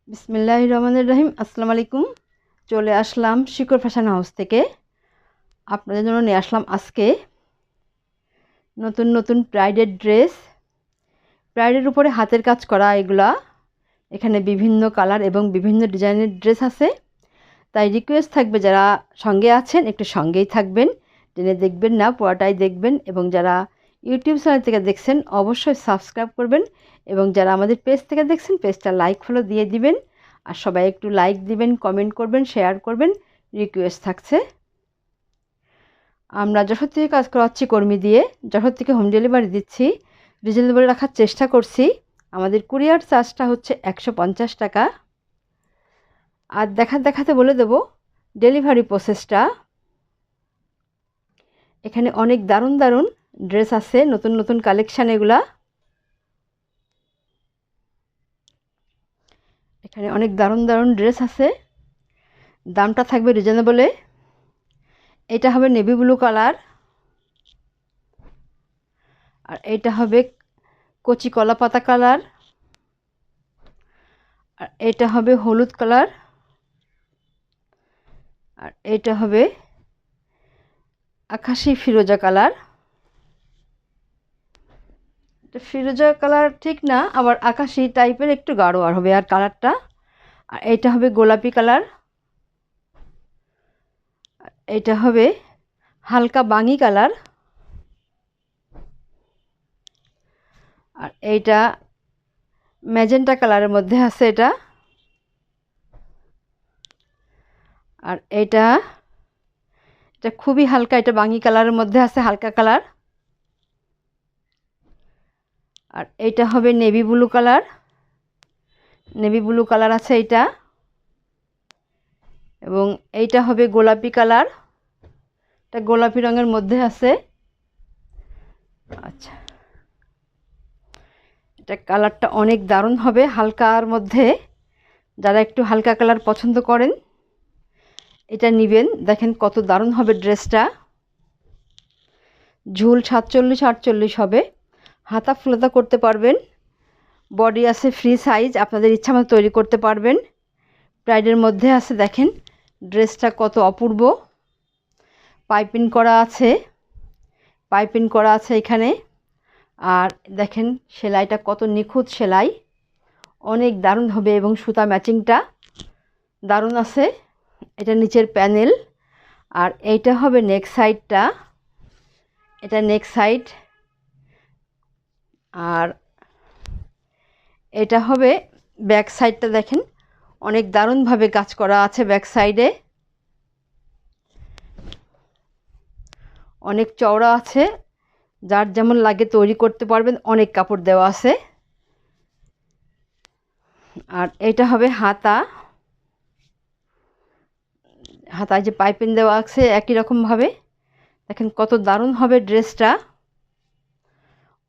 বিসমিল্লাহির রহমানির রহিম। আসসালামু আলাইকুম। চলে আসলাম শিকর ফ্যাশন হাউস থেকে। আপনাদের জন্য নিয়ে আসলাম আজকে নতুন নতুন ব্রাইডের ড্রেস। ব্রাইডের উপরে হাতের কাজ করা এগুলা। এখানে বিভিন্ন কালার এবং বিভিন্ন ডিজাইনের ড্রেস আছে। তাই রিকোয়েস্ট থাকবে, যারা সঙ্গে আছেন একটু সঙ্গেই থাকবেন, টেনে দেখবেন না, পুরোটাই দেখবেন। এবং যারা ইউটিউব চ্যানেল থেকে দেখছেন অবশ্যই সাবস্ক্রাইব করবেন, এবং যারা আমাদের পেজ থেকে দেখছেন পেজটা লাইক ফলো দিয়ে দিবেন। আর সবাই একটু লাইক দিবেন, কমেন্ট করবেন, শেয়ার করবেন, রিকোয়েস্ট থাকছে। আমরা যশোর থেকে কাজ করাচ্ছি কর্মী দিয়ে, যশোর থেকে হোম ডেলিভারি দিচ্ছি। রিজনেবল রাখার চেষ্টা করছি। আমাদের কুরিয়ার চার্জটা হচ্ছে 150 টাকা। আর দেখাতে বলে দেব ডেলিভারি প্রসেসটা। এখানে অনেক দারুণ দারুণ ড্রেস আছে, নতুন নতুন কালেকশান এগুলা। এখানে অনেক দারুণ দারুণ ড্রেস আছে, দামটা থাকবে রিজনেবলে। এটা হবে নেভি ব্লু কালার, আর এটা হবে কচি কলা পাতা কালার, আর এটা হবে হলুদ কালার, আর এটা হবে আকাশি ফিরোজা কালার। ফিরোজা কালার ঠিক না, আবার আকাশি টাইপের একটু গাঢ় আর হবে আর কালারটা। আর এটা হবে গোলাপি কালার, এটা হবে হালকা বাঙি কালার, আর এইটা ম্যাজেন্টা কালারের মধ্যে আছে এটা। আর এটা খুবই হালকা, এটা বাঙি কালারের মধ্যে আছে, হালকা কালার। আর এইটা হবে navy blue colour, navy blue colour আছে এইটা। এবং এইটা হবে গোলাপি কালার, এটা গোলাপি রঙের মধ্যে আছে। আচ্ছা, এটা কালারটা অনেক দারুণ হবে, হালকার মধ্যে। যারা একটু হালকা কালার পছন্দ করেন এটা নেবেন। দেখেন কত দারুণ হবে ড্রেসটা। ঝুল 47-48 হবে, হাতা ফুলাতা করতে পারবেন। বডি আছে ফ্রি সাইজ, আপনাদের ইচ্ছা মতো তৈরি করতে পারবেন। ব্রাইডের মধ্যে আছে, দেখেন ড্রেসটা কত অপূর্ব। পাইপিং করা আছে, পাইপিং করা আছে এখানে। আর দেখেন সেলাইটা কত নিখুঁত সেলাই, অনেক দারুণ হবে। এবং সুতা ম্যাচিংটা দারুণ আছে। এটা নিচের প্যানেল, আর এইটা হবে নেক সাইডটা, এটা নেক সাইড। আর এটা হবে ব্যাক সাইডটা, দেখেন অনেক দারুণভাবে কাজ করা আছে ব্যাক সাইডে, অনেক চওড়া আছে, যার যেমন লাগে তৈরি করতে পারবেন, অনেক কাপড় দেওয়া আছে। আর এটা হবে হাতা, হাতায় যে পাইপিং দেওয়া আছে একই রকমভাবে। দেখেন কত দারুণ হবে ড্রেসটা,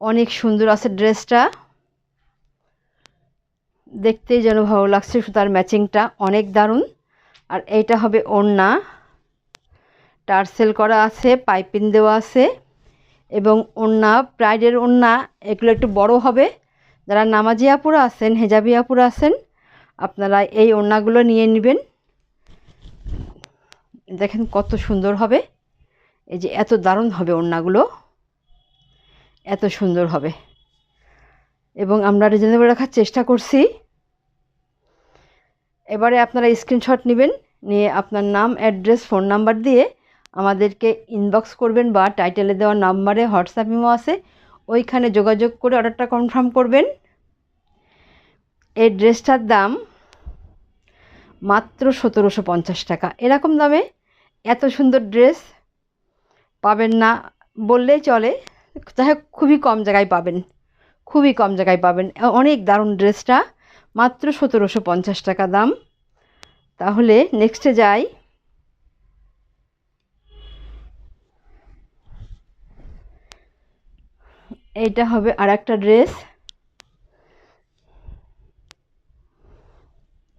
অনেক সুন্দর আছে ড্রেসটা, দেখতেই যেন ভালো লাগছে। সুতার ম্যাচিংটা অনেক দারুণ। আর এইটা হবে ওড়না, টার্সেল করা আছে, পাইপিং দেওয়া আছে। এবং ওড়না, ব্রাইডের ওড়না এগুলো একটু বড় হবে। যারা নামাজি আপুরা আছেন, হেজাবি আপুরা আছেন, আপনারা এই ওড়নাগুলো নিয়ে নেবেন। দেখেন কত সুন্দর হবে, এই যে এত দারুণ হবে ওড়নাগুলো, এত সুন্দর হবে। এবং আমরা রিজনেবল রাখার চেষ্টা করছি। এবারে আপনারা স্ক্রিনশট নেবেন, নিয়ে আপনার নাম, অ্যাড্রেস, ফোন নাম্বার দিয়ে আমাদেরকে ইনবক্স করবেন, বা টাইটেলে দেওয়া নাম্বারে হোয়াটসঅ্যাপ ইমো আছে, ওইখানে যোগাযোগ করে অর্ডারটা কনফার্ম করবেন। এই ড্রেসটার দাম মাত্র 1750 টাকা। এরকম দামে এত সুন্দর ড্রেস পাবেন না বললেই চলে। যাই হোক, খুবই কম জায়গায় পাবেন, খুবই কম জায়গায় পাবেন। অনেক দারুণ ড্রেসটা, মাত্র 1750 টাকা দাম। তাহলে নেক্সটে যাই। এইটা হবে আর একটা ড্রেস,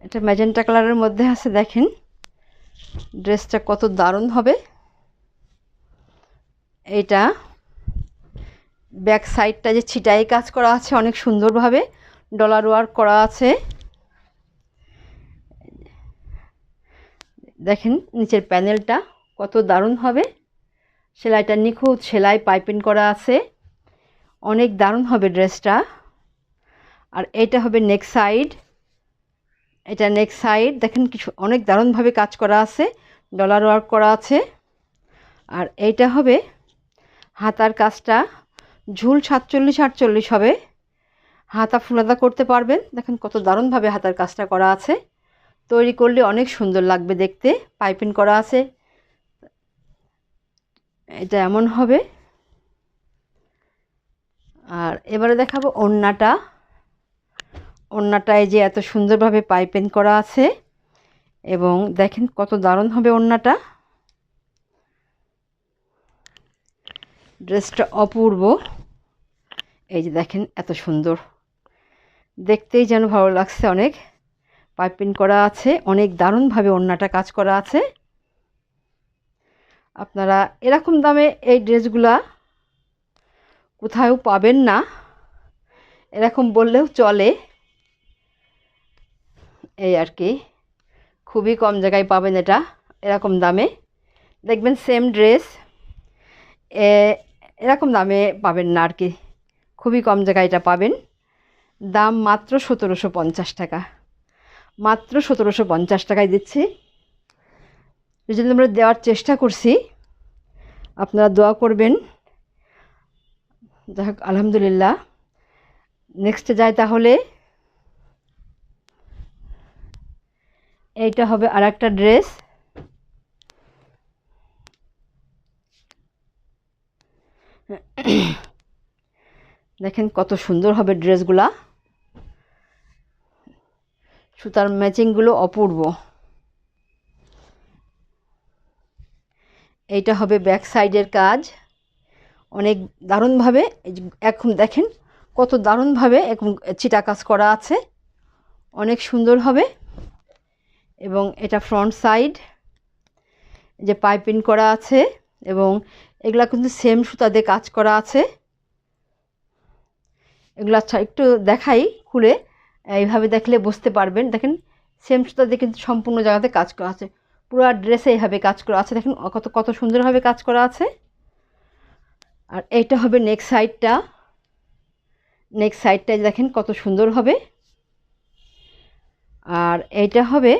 এটা ম্যাজেন্টা কালারের মধ্যে আছে। দেখেন ড্রেসটা কত দারুণ হবে। এইটা ব্যাক সাইডটা যে ছিটাই কাজ করা আছে অনেক সুন্দরভাবে, ডলার ওয়ার্ক করা আছে। দেখেন নিচের প্যানেলটা কত দারুণ হবে, সেলাইটা নিখুঁত সেলাই পাইপিং করা আছে, অনেক দারুণ হবে ড্রেসটা। আর এটা হবে নেক সাইড, এটা নেক সাইড দেখেন কিছু অনেক দারুণভাবে কাজ করা আছে, ডলার ওয়ার্ক করা আছে। আর এইটা হবে হাতার কাজটা, ঝুল 47-48 হবে, হাতা ফুলাদা করতে পারবেন। দেখেন কত দারুণভাবে হাতার কাজটা করা আছে, তৈরি করলে অনেক সুন্দর লাগবে দেখতে, পাইপিং করা আছে। এটা এমন হবে। আর এবারে দেখাবো ওড়নাটা, ওড়নাটায় যে এত সুন্দরভাবে পাইপিং করা আছে এবং দেখেন কত দারুণ হবে ওড়নাটা, ড্রেসটা অপূর্ব। এই যে দেখেন এত সুন্দর, দেখতেই যেন ভালো লাগছে, অনেক পাইপিং করা আছে, অনেক দারুণভাবে ওড়নাটা কাজ করা আছে। আপনারা এরকম দামে এই ড্রেসগুলা কোথাও পাবেন না, এরকম বললেও চলে, এই আর কি, খুবই কম জায়গায় পাবেন এটা এরকম দামে। দেখবেন সেম ড্রেস এরকম দামে পাবেন না আর কি, খুবই কম জায়গায় এটা পাবেন। দাম মাত্র 1750 টাকা, মাত্র 1750 টাকায় দিচ্ছি। যদি আমরা দেওয়ার চেষ্টা করছি, আপনারা দোয়া করবেন। যাই হোক আলহামদুলিল্লাহ। নেক্সটে যাই তাহলে, এইটা হবে আর একটা ড্রেস, দেখেন কত সুন্দর হবে ড্রেসগুলা, সুতার ম্যাচিংগুলো অপূর্ব। এইটা হবে ব্যাক সাইডের কাজ, অনেক দারুণভাবে, এখন দেখেন কত দারুণভাবে এখন চিটা কাজ করা আছে, অনেক সুন্দর হবে। এবং এটা ফ্রন্ট সাইড, যে পাইপিং করা আছে এবং এগুলা কিন্তু সেম সুতা দিয়ে কাজ করা আছে। এগুলো আচ্ছা একটু দেখাই খুলে, এইভাবে দেখলে বুঝতে পারবেন। দেখেন সেম সুতা দিয়ে কিন্তু সম্পূর্ণ জায়গাতে কাজ করা আছে, পুরো ড্রেসে এইভাবে কাজ করা আছে, দেখেন কত কত সুন্দরভাবে কাজ করা আছে। আর এইটা হবে নেক সাইডটা, নেক সাইডটাই দেখেন কত সুন্দর হবে। আর এইটা হবে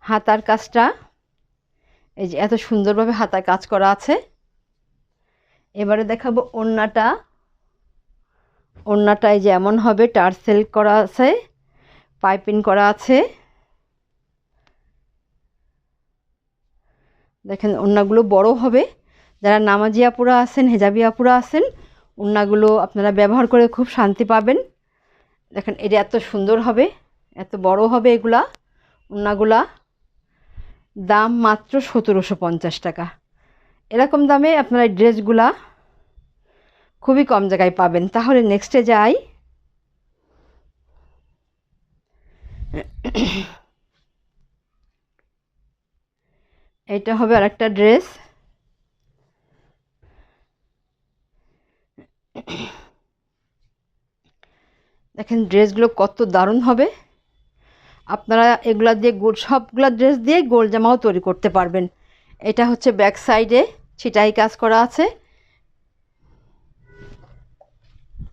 হাতার কাজটা, এই যে এত সুন্দরভাবে হাতায় কাজ করা আছে। এবারে দেখাবো ওড়নাটা, ওড়নাটায় যে এমন হবে টার্সেল করা আছে, পাইপিং করা আছে। দেখেন ওড়নাগুলো বড় হবে, যারা নামাজি আপুরা আছেন, হেজাবি আপুরা আছেন, ওড়নাগুলো আপনারা ব্যবহার করে খুব শান্তি পাবেন। দেখেন এটা এত সুন্দর হবে, এত বড় হবে এগুলা ওড়নাগুলা। দাম মাত্র 1750 টাকা, এরকম দামে আপনারা এই ড্রেসগুলা খুবই কম জায়গায় পাবেন। তাহলে নেক্সটে যাই, এটা হবে আর একটা ড্রেস, দেখেন ড্রেসগুলো কত দারুণ হবে। আপনারা এগুলা দিয়ে গোল, সবগুলা ড্রেস দিয়ে গোল জামাও তৈরি করতে পারবেন। এটা হচ্ছে ব্যাক সাইডে ছিটাই কাজ করা আছে,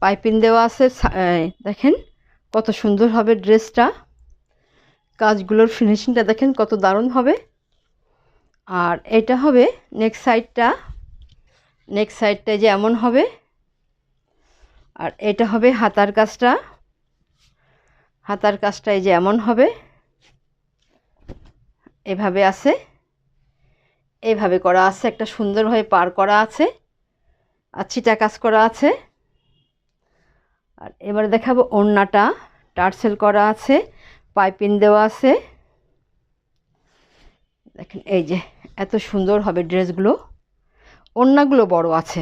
পাইপিং দেওয়া আছে, দেখেন কত সুন্দর হবে ড্রেসটা, কাজগুলোর ফিনিশিংটা দেখেন কত দারুণ হবে। আর এটা হবে নেক সাইডটা, নেক সাইডটা যে এমন হবে। আর এটা হবে হাতার কাজটা, হাতার কাজটা এই যে এমন হবে, এভাবে আছে, এইভাবে করা আছে, একটা সুন্দরভাবে পার করা আছে, আর ছিটা কাজ করা আছে। আর এবারে দেখাবো ওড়নাটা, টার্সেল করা আছে, পাইপিং দেওয়া আছে। দেখেন এই যে এত সুন্দর হবে ড্রেসগুলো, ওড়নাগুলো বড় আছে,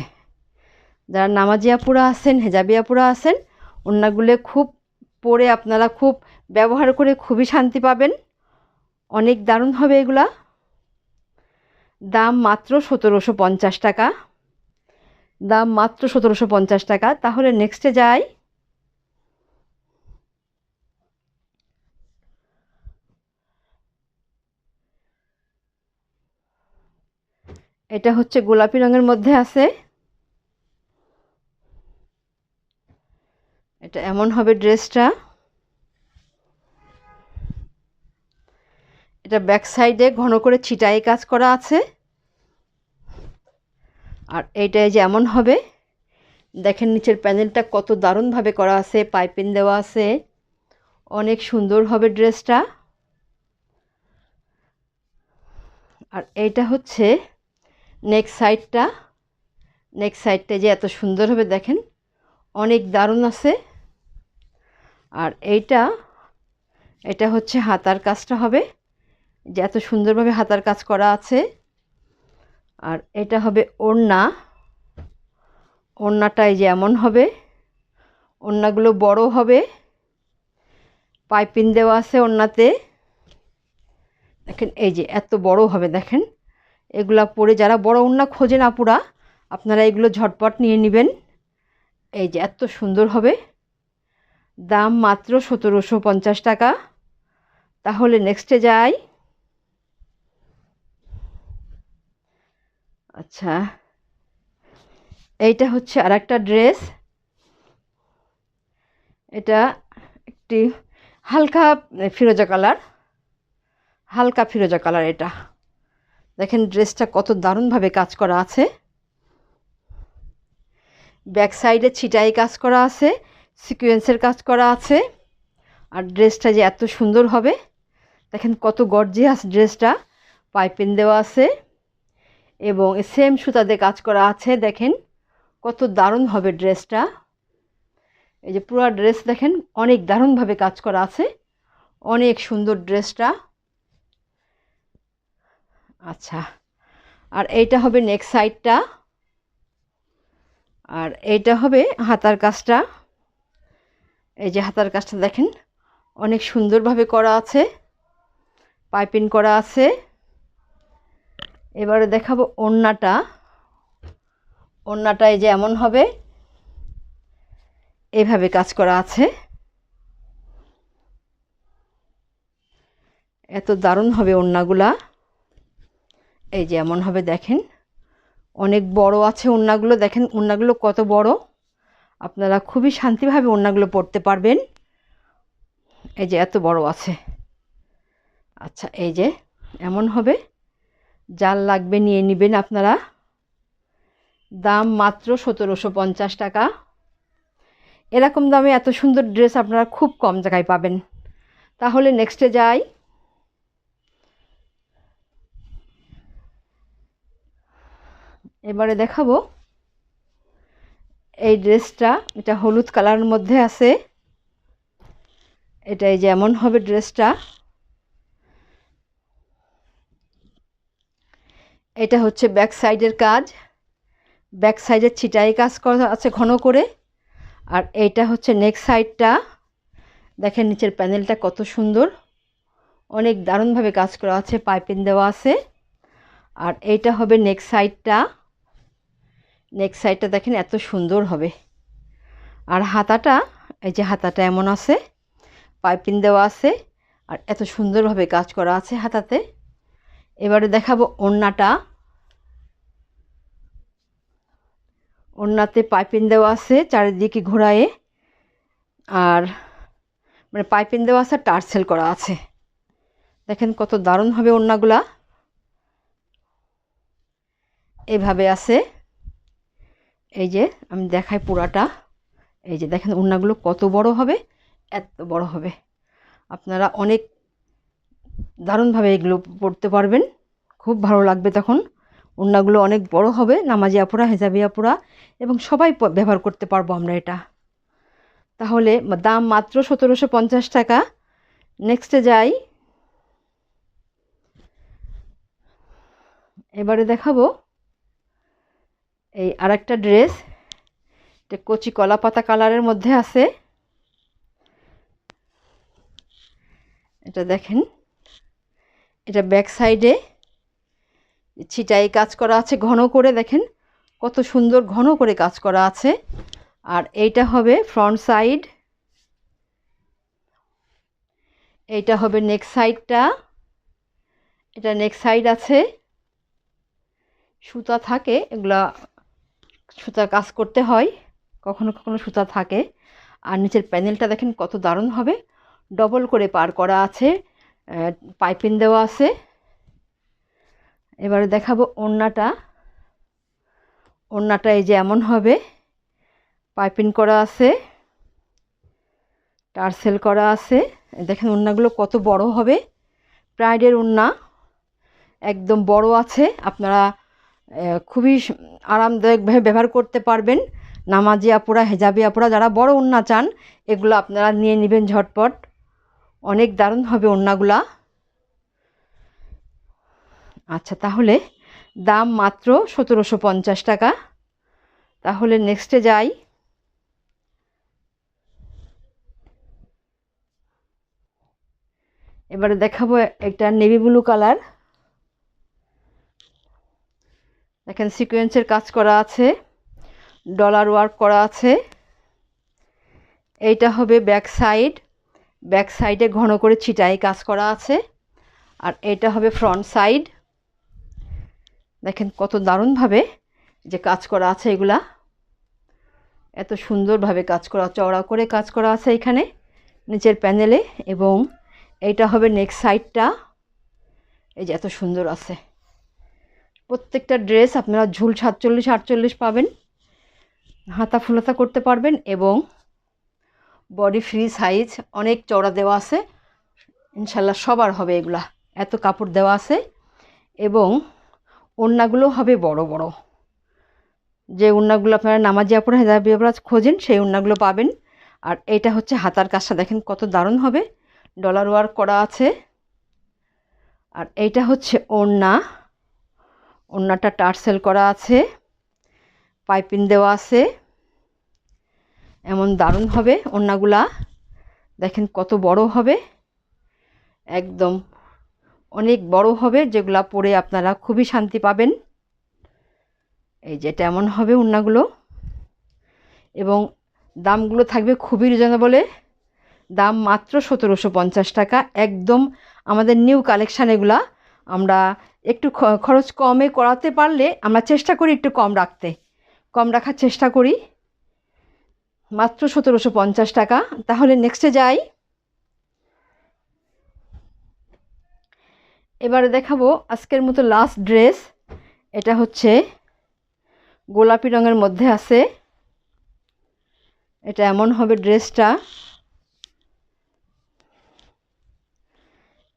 যারা নামাজি আপুরা আছেন, হেজাবি আপুরা আছেন, ওড়নাগুলো খুব পরে আপনারা খুব ব্যবহার করে খুবই শান্তি পাবেন, অনেক দারুণ হবে এগুলা। দাম মাত্র 1750 টাকা, দাম মাত্র 1750 টাকা। তাহলে নেক্সটে যাই, এটা হচ্ছে গোলাপি রঙের মধ্যে আছে। এটা এমন হবে ড্রেসটা। এটা ব্যাক সাইডে ঘন করে ছিটাই কাজ করা আছে। আর এইটা যে এমন হবে, দেখেন নিচের প্যানেলটা কত দারুণভাবে করা আছে, পাইপিং দেওয়া আছে, অনেক সুন্দর হবে ড্রেসটা। আর এইটা হচ্ছে নেক সাইডটা। নেক সাইডটা যে এত সুন্দর হবে দেখেন, অনেক দারুণ আছে। আর এটা হচ্ছে হাতার কাজটা হবে, যে এত সুন্দরভাবে হাতার কাজ করা আছে। আর এটা হবে ওড়না। ওড়নাটাই যে এমন হবে, ওড়নাগুলো বড় হবে, পাইপিং দেওয়া আছে ওড়নাতে। দেখেন এই যে এত বড় হবে দেখেন। এগুলা পরে যারা বড় ওড়না খোঁজেন আপুরা, আপনারা এগুলো ঝটপট নিয়ে নেবেন। এই যে এত সুন্দর হবে। দাম মাত্র 1750 টাকা। তাহলে নেক্সটে যাই। আচ্ছা, এইটা হচ্ছে আর একটা ড্রেস। এটা একটি হালকা ফিরোজা কালার, হালকা ফিরোজা কালার। এটা দেখেন ড্রেসটা কত দারুণভাবে কাজ করা আছে। ব্যাক সাইডে ছিটাই কাজ করা আছে, সিকোয়েন্সের কাজ করা আছে। আর ড্রেসটা যে এত সুন্দর হবে দেখেন, কত গর্জিয়াস ড্রেসটা। পাইপিং দেওয়া আছে এবং সেম সুতা দিয়ে কাজ করা আছে। দেখেন কত দারুণ হবে ড্রেসটা। এই যে পুরো ড্রেস দেখেন অনেক দারুণভাবে কাজ করা আছে, অনেক সুন্দর ড্রেসটা। আচ্ছা, আর এইটা হবে নেক সাইডটা। আর এইটা হবে হাতার কাজটা। এই যে হাতার কাজটা দেখেন অনেক সুন্দরভাবে করা আছে, পাইপিং করা আছে। এবারে দেখাবো ওড়নাটা। ওড়নাটা এই যে এমন হবে, এভাবে কাজ করা আছে। এত দারুণ হবে ওড়নাগুলা। এই যে এমন হবে দেখেন, অনেক বড় আছে ওড়নাগুলো। দেখেন ওড়নাগুলো কত বড়, আপনারা খুবই শান্তিভাবে ওড়নাগুলো পরতে পারবেন। এই যে এত বড় আছে। আচ্ছা, এই যে এমন হবে। যার লাগবে নিয়ে নেবেন আপনারা। দাম মাত্র 1750 টাকা। এরকম দামে এত সুন্দর ড্রেস আপনারা খুব কম জায়গায় পাবেন। তাহলে নেক্সটে যাই। এবারে দেখাবো এই ড্রেসটা। এটা হলুদ কালারের মধ্যে আছে। এটাই যেমন হবে ড্রেসটা। এটা হচ্ছে ব্যাক সাইডের কাজ, ব্যাক সাইডের ছিটাই কাজ করা আছে ঘন করে। আর এইটা হচ্ছে নেক সাইডটা। দেখেন নিচের প্যানেলটা কত সুন্দর, অনেক দারুণভাবে কাজ করা আছে, পাইপিং দেওয়া আছে। আর এইটা হবে নেক সাইডটা। নেক সাইডটা দেখেন এত সুন্দর হবে। আর হাতাটা, এই যে হাতাটা এমন আছে, পাইপিং দেওয়া আছে, আর এত সুন্দরভাবে কাজ করা আছে হাতাতে। এবারে দেখাবো ওড়নাটা। ওড়নাতে পাইপিং দেওয়া আছে চারিদিকে ঘোরায়ে। আর মানে পাইপিং দেওয়া আছে, টার্সেল করা আছে। দেখেন কত দারুণ হবে ওড়নাগুলা। এইভাবে আছে। এই যে আমি দেখাই পুরাটা। এই যে দেখেন ওড়নাগুলো কত বড় হবে, এত বড় হবে। আপনারা অনেক দারুণভাবে এগুলো পরতে পারবেন, খুব ভালো লাগবে তখন। ওড়নাগুলো অনেক বড় হবে, নামাজি আপুরা, হেজাবি আপুরা এবং সবাই ব্যবহার করতে পারবো আমরা এটা। তাহলে দাম মাত্র 1750 টাকা। নেক্সটে যাই। এবারে দেখাবো এই আরেকটা ড্রেস। এটা কচি কলা পাতা কালারের মধ্যে আছে। এটা দেখেন, এটা ব্যাক সাইডে ছিটাই কাজ করা আছে ঘন করে। দেখেন কত সুন্দর ঘন করে কাজ করা আছে। আর এইটা হবে ফ্রন্ট সাইড। এইটা হবে নেক সাইডটা। এটা নেক সাইড আছে, সুতা থাকে, এগুলা সুতার কাজ করতে হয়, কখনো কখনো সুতা থাকে। আর নিচের প্যানেলটা দেখেন কত দারুণ হবে, ডবল করে পার করা আছে, পাইপিং দেওয়া আছে। এবারে দেখাবো ওড়নাটা। ওড়নাটা এই যে এমন হবে, পাইপিং করা আছে, টার্সেল করা আছে। দেখেন ওড়নাগুলো কত বড় হবে, প্রাইডের ওড়না, একদম বড় আছে। আপনারা খুবই আরামদায়কভাবে ব্যবহার করতে পারবেন। নামাজি আপুরা, হেজাবি আপুরা যারা বড় ওড়না চান, এগুলো আপনারা নিয়ে নেবেন ঝটপট। অনেক দারুণ হবে ওড়নাগুলা। আচ্ছা, তাহলে দাম মাত্র 1750 টাকা। তাহলে নেক্সটে যাই। এবারে দেখাবো একটা নেভি ব্লু কালার। দেখেন সিকোয়েন্সের কাজ করা আছে, ডলার ওয়ার্ক করা আছে। এইটা হবে ব্যাক সাইড, ব্যাক সাইডে ঘন করে ছিটাই কাজ করা আছে। আর এটা হবে ফ্রন্ট সাইড। দেখেন কত দারুণভাবে যে কাজ করা আছে, এগুলা এত সুন্দরভাবে কাজ করা, চওড়া করে কাজ করা আছে এখানে নিচের প্যানেলে। এবং এইটা হবে নেক সাইডটা, এই যে এত সুন্দর আছে। প্রত্যেকটা ড্রেস আপনারা ঝুল 47-48 পাবেন, হাতা ফুলাতা করতে পারবেন। এবং বডি ফ্রি সাইজ অনেক চওড়া দেওয়া আছে, ইনশাল্লাহ সবার হবে এগুলা, এত কাপড় দেওয়া আছে। এবং ওড়নাগুলো হবে বড় বড়, যে ওড়নাগুলো আপনারা নামাজি আপুরা, হেজাবি আপুরা খোঁজেন সেই ওড়নাগুলো পাবেন। আর এইটা হচ্ছে হাতার কাজটা, দেখেন কত দারুণ হবে, ডলার ওয়ার্ক করা আছে। আর এইটা হচ্ছে ওড়না, ওড়নাটা টার্সেল করা আছে, পাইপিং দেওয়া আছে। এমন দারুণ হবে ওড়নাগুলা, দেখেন কত বড় হবে, একদম অনেক বড় হবে, যেগুলা পরে আপনারা খুবই শান্তি পাবেন। এই যে এটা এমন হবে ওড়নাগুলো। এবং দামগুলো থাকবে খুবই রিজনেবলে, দাম মাত্র 1750 টাকা। একদম আমাদের নিউ কালেকশান এগুলা। আমরা একটু খরচ কমে করাতে পারলে আমরা চেষ্টা করি একটু কম রাখতে, কম রাখার চেষ্টা করি। মাত্র 1750 টাকা। তাহলে নেক্সটে যাই। এবারে দেখাবো আজকের মতো লাস্ট ড্রেস। এটা হচ্ছে গোলাপি রঙের মধ্যে আছে, এটা এমন হবে ড্রেসটা।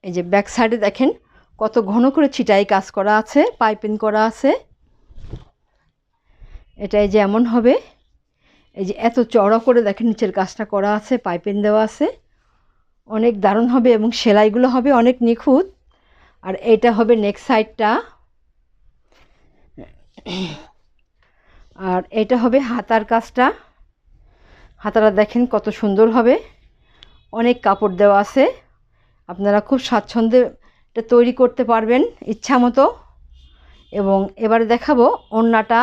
এই যে ব্যাক সাইডে দেখেন কত ঘন করে ছিটাই কাজ করা আছে, পাইপিং করা আছে। এটা এই যে এমন হবে, এই যে এত চওড়া করে দেখেন নিচের কাজটা করা আছে, পাইপিং দেওয়া আছে, অনেক দারুণ হবে। এবং সেলাইগুলো হবে অনেক নিখুঁত। আর এইটা হবে নেক সাইডটা। আর এটা হবে হাতার কাজটা, হাতাটা দেখেন কত সুন্দর হবে, অনেক কাপড় দেওয়া আছে, আপনারা খুব স্বাচ্ছন্দ্যে এটা তৈরি করতে পারবেন ইচ্ছা মতো। এবং এবারে দেখাবো ওড়নাটা।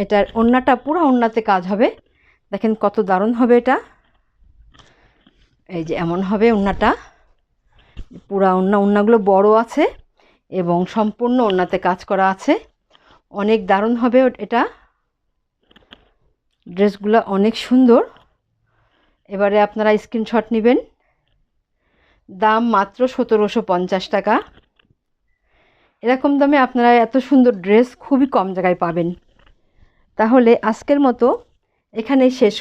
এটার ওড়নাটা পুরো ওড়নাতে কাজ হবে, দেখেন কত দারুণ হবে এটা। এই যে এমন হবে ওড়নাটা, পুরা ওড়নাগুলো বড় আছে এবং সম্পূর্ণ ওড়নাতে কাজ করা আছে, অনেক দারুণ হবে এটা। ড্রেসগুলো অনেক সুন্দর। এবারে আপনারা স্ক্রিনশট নেবেন। দাম মাত্র 1750 টাকা। এরকম দামে আপনারা এত সুন্দর ড্রেস খুবই কম জায়গায় পাবেন। তাহলে আজকের মতো এখানেই শেষ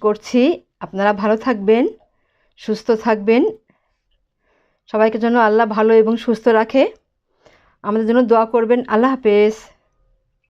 করছি। আপনারা ভালো থাকবেন, সুস্থ থাকবেন, সবাইকে যেন আল্লাহ ভালো এবং সুস্থ রাখে। আমাদের জন্য দোয়া করবেন। আল্লাহ হাফেজ।